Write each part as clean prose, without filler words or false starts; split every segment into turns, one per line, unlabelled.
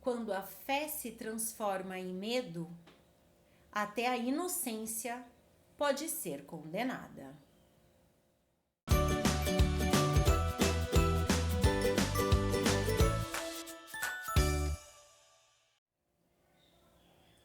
quando a fé se transforma em medo, até a inocência pode ser condenada.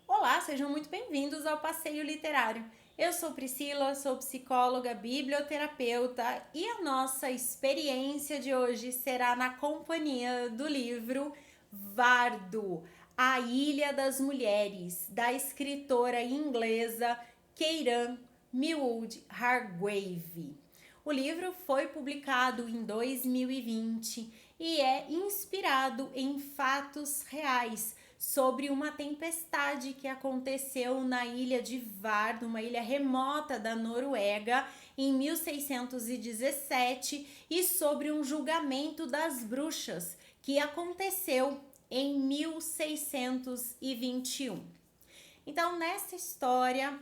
Olá, sejam muito bem-vindos ao Passeio Literário. Eu sou Priscila, sou psicóloga, biblioterapeuta e a nossa experiência de hoje será na companhia do livro Vardo, A Ilha das Mulheres, da escritora inglesa Keiran Millwood Hargrave. O livro foi publicado em 2020 e é inspirado em fatos reais sobre uma tempestade que aconteceu na ilha de Vardo, uma ilha remota da Noruega, em 1617, e sobre um julgamento das bruxas que aconteceu em 1621. Então, nessa história,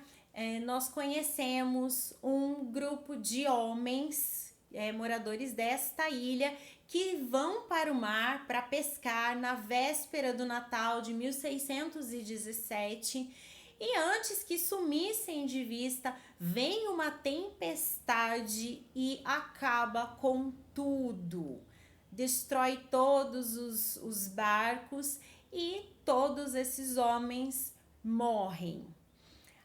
nós conhecemos um grupo de homens, moradores desta ilha, que vão para o mar para pescar na véspera do Natal de 1617. E antes que sumissem de vista, vem uma tempestade e acaba com tudo. Destrói todos os barcos e todos esses homens morrem.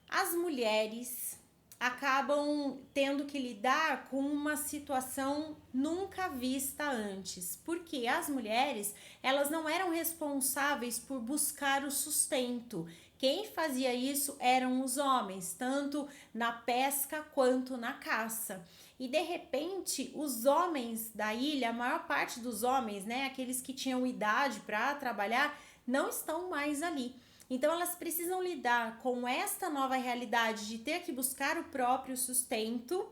As mulheres acabam tendo que lidar com uma situação nunca vista antes, porque as mulheres, elas não eram responsáveis por buscar o sustento. Quem fazia isso eram os homens, tanto na pesca quanto na caça. E de repente, os homens da ilha, a maior parte dos homens, né, aqueles que tinham idade para trabalhar, não estão mais ali. Então elas precisam lidar com esta nova realidade de ter que buscar o próprio sustento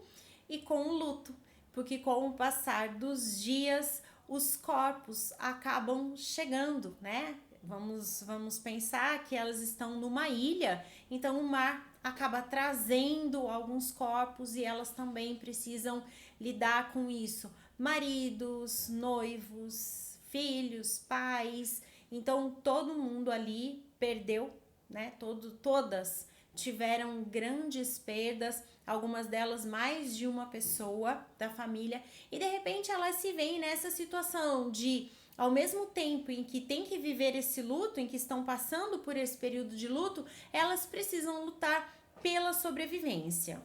e com o luto, porque com o passar dos dias os corpos acabam chegando, né? Vamos pensar que elas estão numa ilha, então o mar acaba trazendo alguns corpos e elas também precisam lidar com isso. Maridos, noivos, filhos, pais, então todo mundo ali perdeu, né? Todas tiveram grandes perdas, algumas delas mais de uma pessoa da família, e de repente elas se veem nessa situação de, ao mesmo tempo em que tem que viver esse luto, em que estão passando por esse período de luto, elas precisam lutar pela sobrevivência.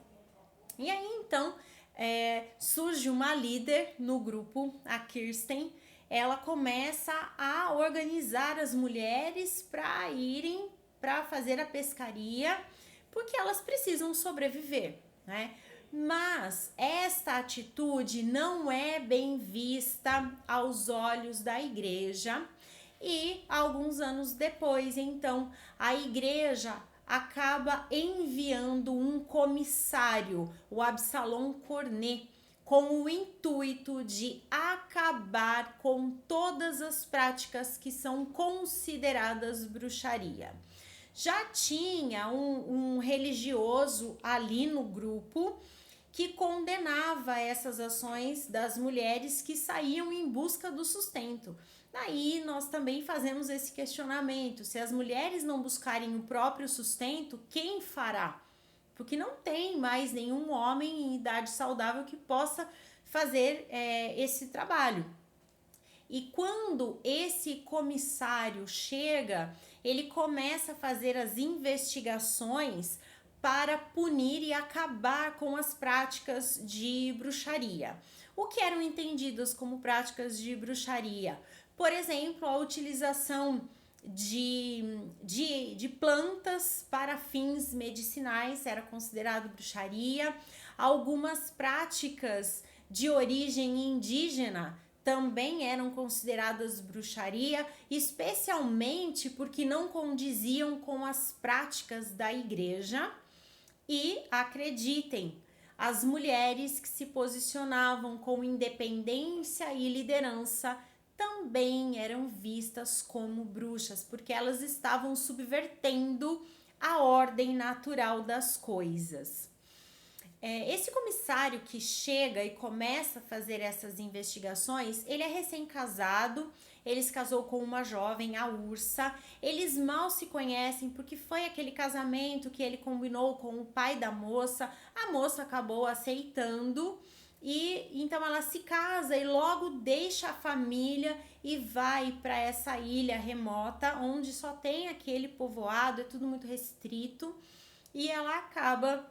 E aí então surge uma líder no grupo, a Kirsten. Ela começa a organizar as mulheres para irem para fazer a pescaria, porque elas precisam sobreviver, né? Mas esta atitude não é bem vista aos olhos da igreja, e alguns anos depois, então, a igreja acaba enviando um comissário, o Absalom Cornet, com o intuito de acabar com todas as práticas que são consideradas bruxaria. Já tinha um religioso ali no grupo que condenava essas ações das mulheres que saíam em busca do sustento. Daí nós também fazemos esse questionamento: se as mulheres não buscarem o próprio sustento, quem fará? Porque não tem mais nenhum homem em idade saudável que possa fazer esse trabalho. E quando esse comissário chega, ele começa a fazer as investigações para punir e acabar com as práticas de bruxaria. O que eram entendidas como práticas de bruxaria? Por exemplo, a utilização de plantas para fins medicinais era considerado bruxaria. Algumas práticas de origem indígena também eram consideradas bruxaria, especialmente porque não condiziam com as práticas da igreja. E acreditem, as mulheres que se posicionavam com independência e liderança também eram vistas como bruxas, porque elas estavam subvertendo a ordem natural das coisas. Esse comissário que chega e começa a fazer essas investigações, ele é recém-casado, ele se casou com uma jovem, a Ursa. Eles mal se conhecem porque foi aquele casamento que ele combinou com o pai da moça. A moça acabou aceitando e então ela se casa e logo deixa a família e vai para essa ilha remota onde só tem aquele povoado, é tudo muito restrito, e ela acaba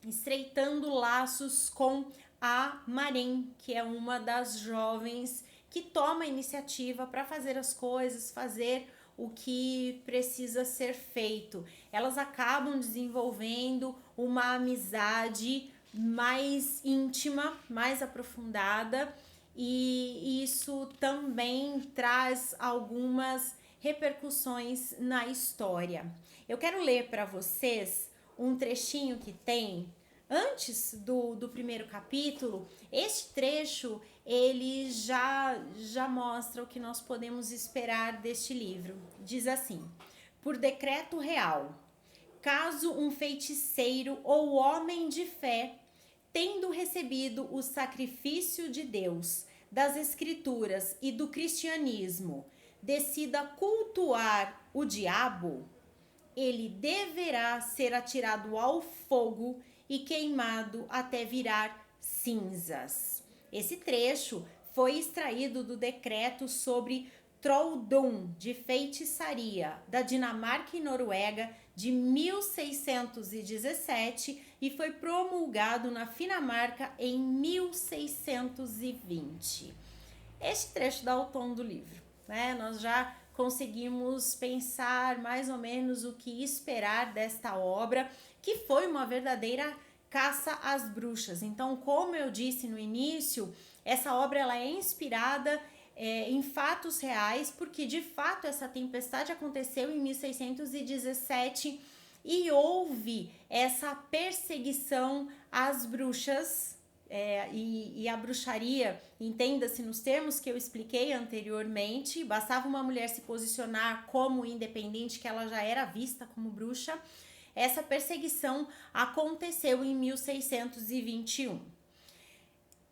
estreitando laços com a Marém, que é uma das jovens que toma a iniciativa para fazer as coisas, fazer o que precisa ser feito. Elas acabam desenvolvendo uma amizade mais íntima, mais aprofundada, e isso também traz algumas repercussões na história. Eu quero ler para vocês um trechinho que tem antes do primeiro capítulo. Este trecho ele já mostra o que nós podemos esperar deste livro. Diz assim: por decreto real, caso um feiticeiro ou homem de fé, tendo recebido o sacrifício de Deus, das Escrituras e do cristianismo, decida cultuar o diabo, ele deverá ser atirado ao fogo e queimado até virar cinzas. Esse trecho foi extraído do decreto sobre Trolldom de feitiçaria da Dinamarca e Noruega de 1617 e foi promulgado na Dinamarca em 1620. Este trecho dá o tom do livro, né? Nós já conseguimos pensar mais ou menos o que esperar desta obra, que foi uma verdadeira caça às bruxas. Então, como eu disse no início, essa obra ela é inspirada em fatos reais, porque de fato essa tempestade aconteceu em 1617 e houve essa perseguição às bruxas. E a bruxaria, entenda-se nos termos que eu expliquei anteriormente, bastava uma mulher se posicionar como independente que ela já era vista como bruxa. Essa perseguição aconteceu em 1621.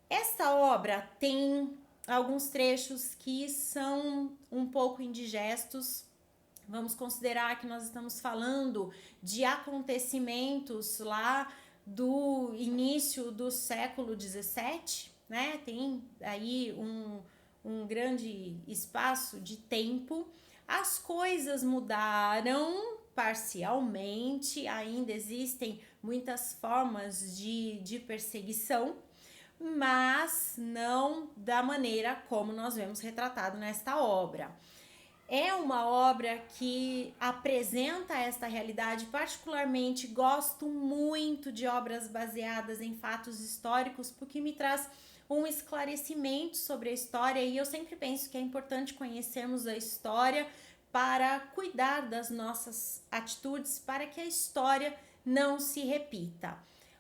Esta obra tem alguns trechos que são um pouco indigestos. Vamos considerar que nós estamos falando de acontecimentos lá do início do século 17, né? Tem aí um grande espaço de tempo. As coisas mudaram parcialmente, ainda existem muitas formas de perseguição, mas não da maneira como nós vemos retratado nesta obra. É uma obra que apresenta esta realidade. Particularmente gosto muito de obras baseadas em fatos históricos, porque me traz um esclarecimento sobre a história, e eu sempre penso que é importante conhecermos a história para cuidar das nossas atitudes, para que a história não se repita.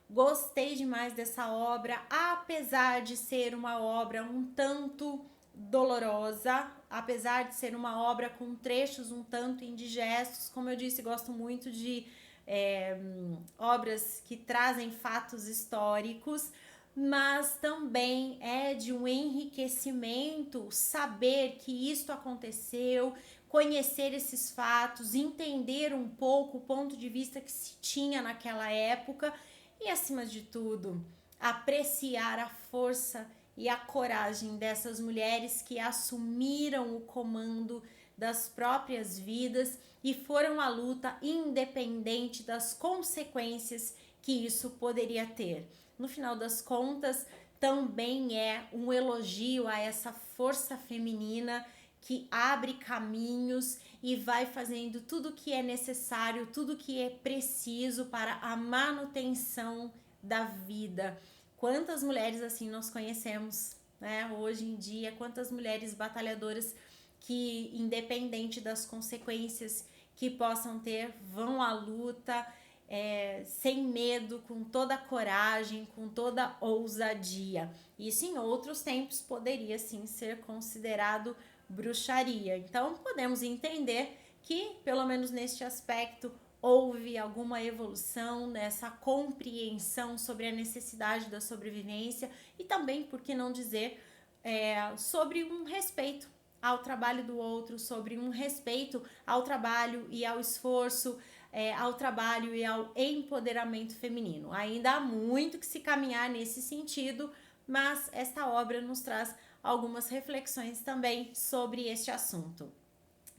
Gostei demais dessa obra, apesar de ser uma obra um tanto dolorosa, apesar de ser uma obra com trechos um tanto indigestos. Como eu disse, gosto muito de obras que trazem fatos históricos, mas também é de um enriquecimento saber que isto aconteceu, conhecer esses fatos, entender um pouco o ponto de vista que se tinha naquela época e, acima de tudo, apreciar a força e a coragem dessas mulheres que assumiram o comando das próprias vidas e foram à luta independente das consequências que isso poderia ter. No final das contas, também é um elogio a essa força feminina que abre caminhos e vai fazendo tudo o que é necessário, tudo o que é preciso para a manutenção da vida. Quantas mulheres assim nós conhecemos, né? Hoje em dia, quantas mulheres batalhadoras que, independente das consequências que possam ter, vão à luta sem medo, com toda a coragem, com toda a ousadia. Isso em outros tempos poderia sim ser considerado bruxaria. Então podemos entender que, pelo menos neste aspecto, houve alguma evolução nessa compreensão sobre a necessidade da sobrevivência e também, por que não dizer, sobre um respeito ao trabalho do outro, sobre um respeito ao trabalho e ao esforço, ao trabalho e ao empoderamento feminino. Ainda há muito que se caminhar nesse sentido, mas esta obra nos traz algumas reflexões também sobre este assunto.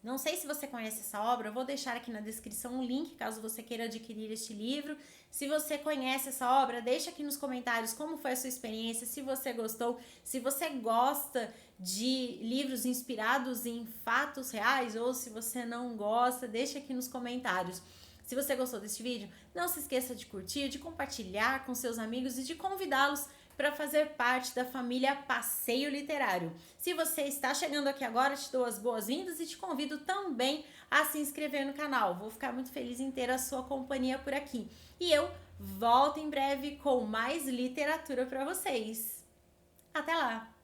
Não sei se você conhece essa obra, eu vou deixar aqui na descrição um link caso você queira adquirir este livro. Se você conhece essa obra, deixa aqui nos comentários como foi a sua experiência, se você gostou, se você gosta de livros inspirados em fatos reais ou se você não gosta, deixa aqui nos comentários. Se você gostou deste vídeo, não se esqueça de curtir, de compartilhar com seus amigos e de convidá-los para fazer parte da família Passeio Literário. Se você está chegando aqui agora, te dou as boas-vindas e te convido também a se inscrever no canal. Vou ficar muito feliz em ter a sua companhia por aqui. E eu volto em breve com mais literatura para vocês. Até lá!